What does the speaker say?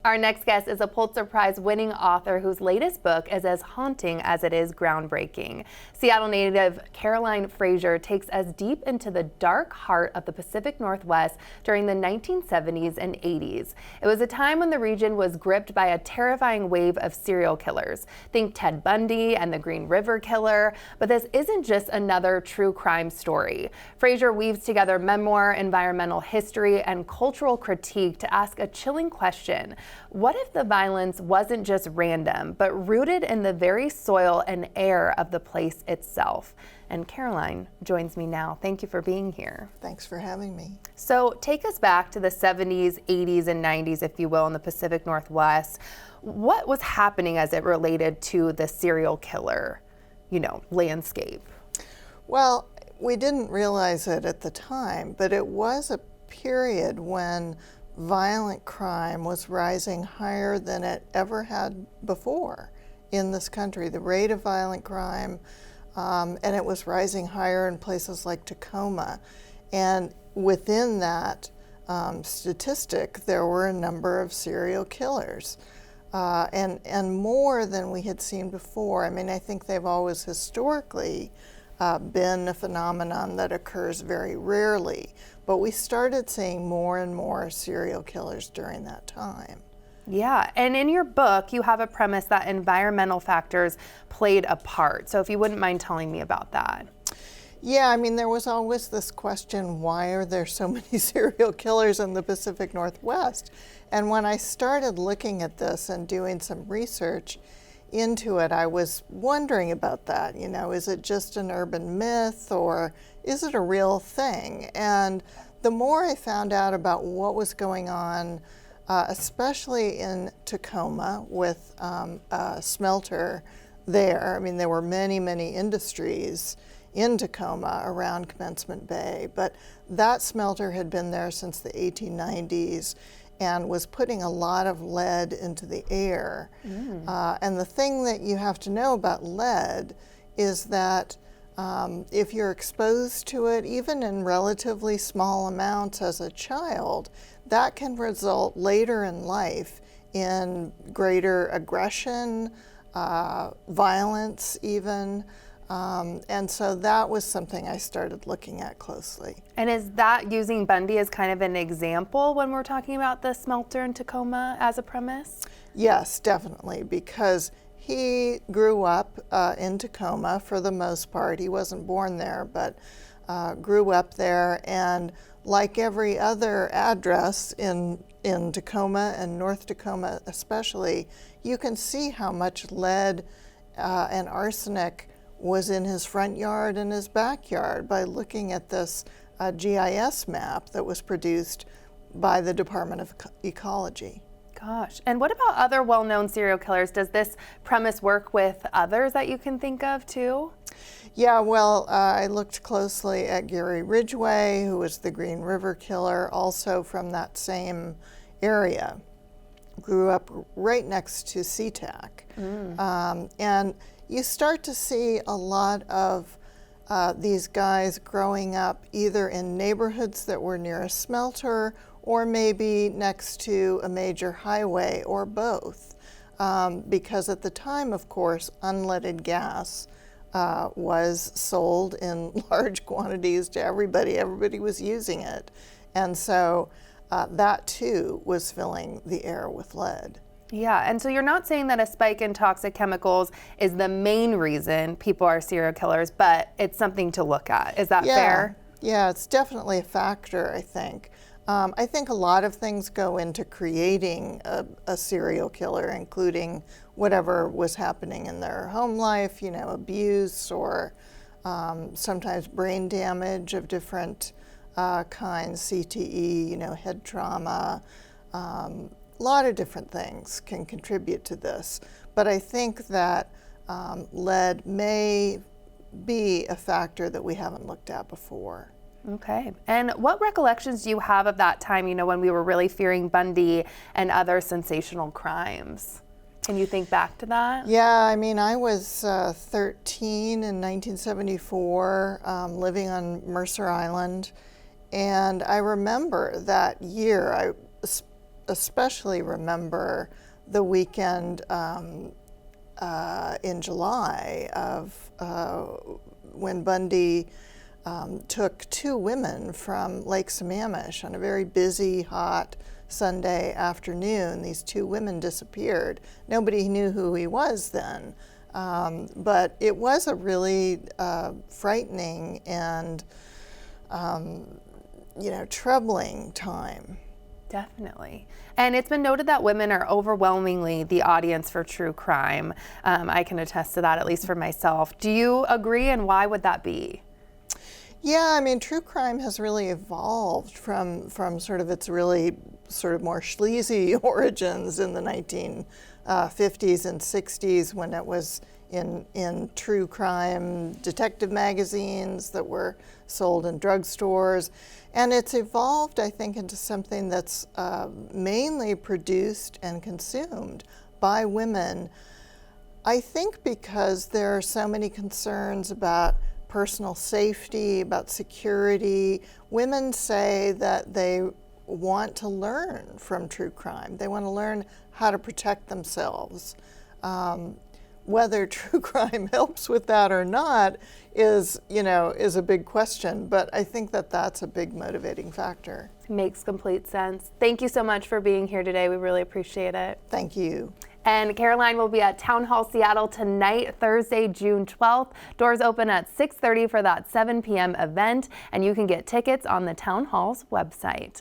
Our next guest is a Pulitzer Prize winning author whose latest book is as haunting as it is groundbreaking. Seattle native Caroyln Frasier takes us deep into the dark heart of the Pacific Northwest during the 1970s and 80s. It was a time when the region was gripped by a terrifying wave of serial killers. Think Ted Bundy and the Green River Killer, but this isn't just another true crime story. Frasier weaves together memoir, environmental history, and cultural critique to ask a chilling question. What if the violence wasn't just random, but rooted in the very soil and air of the place itself? And Caroyln joins me now. Thank you for being here. Thanks for having me. So take us back to the 70s, 80s, and 90s, if you will, in the Pacific Northwest. What was happening as it related to the serial killer, landscape? Well, we didn't realize it at the time, but it was a period when violent crime was rising higher than it ever had before in this country. The rate of violent crime, and it was rising higher in places like Tacoma. And within that statistic, there were a number of serial killers, and more than we had seen before. I mean, I think they've always historically been a phenomenon that occurs very rarely, but we started seeing more and more serial killers during that time. Yeah, and in your book, you have a premise that environmental factors played a part. So if you wouldn't mind telling me about that. Yeah, I mean, there was always this question, why are there so many serial killers in the Pacific Northwest? And when I started looking at this and doing some research into it, I was wondering about that. Is it just an urban myth, or is it a real thing? And the more I found out about what was going on, especially in Tacoma with a smelter there. I mean, there were many, many industries in Tacoma around Commencement Bay, but that smelter had been there since the 1890s and was putting a lot of lead into the air. And the thing that you have to know about lead is that if you're exposed to it, even in relatively small amounts as a child, that can result later in life in greater aggression, violence even. And so that was something I started looking at closely. And is that using Bundy as kind of an example when we're talking about the smelter in Tacoma as a premise? Yes, definitely, because he grew up in Tacoma for the most part. He wasn't born there, but grew up there, and like every other address in Tacoma and North Tacoma especially, you can see how much lead and arsenic was in his front yard and his backyard by looking at this GIS map that was produced by the Department of Ecology. Gosh, and what about other well-known serial killers? Does this premise work with others that you can think of too? Yeah, well, I looked closely at Gary Ridgway, who was the Green River Killer, also from that same area. Grew up right next to SeaTac. And you start to see a lot of these guys growing up either in neighborhoods that were near a smelter or maybe next to a major highway, or both. Because at the time, of course, unleaded gas was sold in large quantities to everybody. Everybody was using it. And so that too was filling the air with lead. Yeah, and so you're not saying that a spike in toxic chemicals is the main reason people are serial killers, but it's something to look at. Is that fair? Yeah, it's definitely a factor, I think. I think a lot of things go into creating a serial killer, including whatever was happening in their home life, abuse, or sometimes brain damage of different kinds, CTE, head trauma. A lot of different things can contribute to this, but I think that lead may be a factor that we haven't looked at before. Okay. And what recollections do you have of that time, when we were really fearing Bundy and other sensational crimes? Can you think back to that? Yeah, I mean, I was 13 in 1974, living on Mercer Island, and I remember that year, especially remember the weekend in July of when Bundy took 2 women from Lake Sammamish on a very busy, hot Sunday afternoon. These 2 women disappeared. Nobody knew who he was then, but it was a really frightening and troubling time. Definitely. And it's been noted that women are overwhelmingly the audience for true crime. I can attest to that, at least for myself. Do you agree, and why would that be? Yeah, I mean, true crime has really evolved from sort of its really sort of more sleazy origins in the 1950s and 60s, when it was in true crime detective magazines that were sold in drugstores. And it's evolved, I think, into something that's mainly produced and consumed by women. I think because there are so many concerns about personal safety, about security. Women say that they want to learn from true crime. They want to learn how to protect themselves. Whether true crime helps with that or not is a big question, but I think that that's a big motivating factor. Makes complete sense. Thank you so much for being here today. We really appreciate it. Thank you. And Caroline will be at Town Hall Seattle tonight, Thursday, June 12th. Doors open at 6:30 for that 7 p.m. event, and you can get tickets on the Town Hall's website.